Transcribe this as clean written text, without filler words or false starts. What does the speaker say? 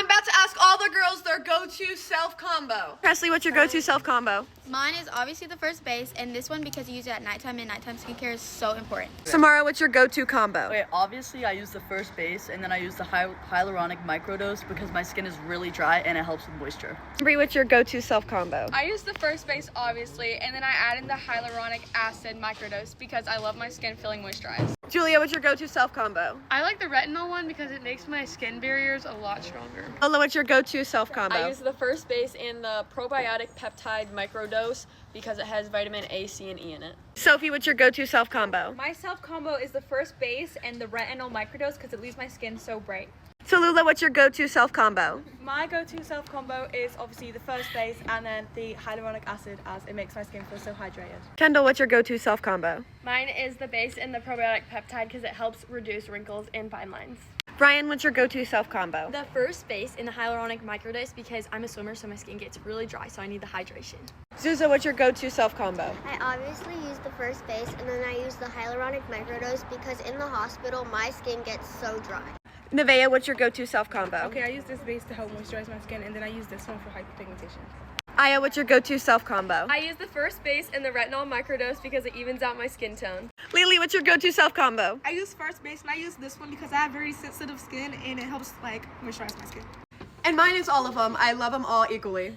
about to ask all the girls their go-to self combo. Presley, what's your go-to self combo? Mine is obviously the first base, and this one because you use it at nighttime, and nighttime skincare is so important. Samara, what's your go-to combo? Okay, obviously I use the first base, and then I use the hyaluronic microdose because my skin is really dry and it helps with moisture. Brie, what's your go-to self combo? I use the first base, obviously, and then I add in the hyaluronic acid microdose because I love my skin feeling moisturized. Julia, what's your go-to self combo? I like the retinol one because it makes my skin barriers a lot stronger. Lola, what's your go-to self combo? I use the first base and the probiotic peptide microdose because it has vitamin A, C, and E in it. Sophie, what's your go-to self combo? My self combo is the first base and the retinol microdose because it leaves my skin so bright. Tallulah, what's your go-to self combo? My go-to self combo is obviously the first base and then the hyaluronic acid as it makes my skin feel so hydrated. Kendall, what's your go-to self combo? Mine is the base and the probiotic peptide because it helps reduce wrinkles and fine lines. Brian, what's your go-to self combo? The first base in the hyaluronic microdose because I'm a swimmer, so my skin gets really dry, so I need the hydration. Zuza, what's your go-to self combo? I obviously use the first base and then I use the hyaluronic microdose because in the hospital my skin gets so dry. Nevaeh, what's your go-to self combo? Okay, I use this base to help moisturize my skin and then I use this one for hyperpigmentation. Aya, what's your go-to self combo? I use the first base and the retinol microdose because it evens out my skin tone. Lily, what's your go-to self combo? I use first base and I use this one because I have very sensitive skin and it helps like moisturize my skin. And mine is all of them. I love them all equally.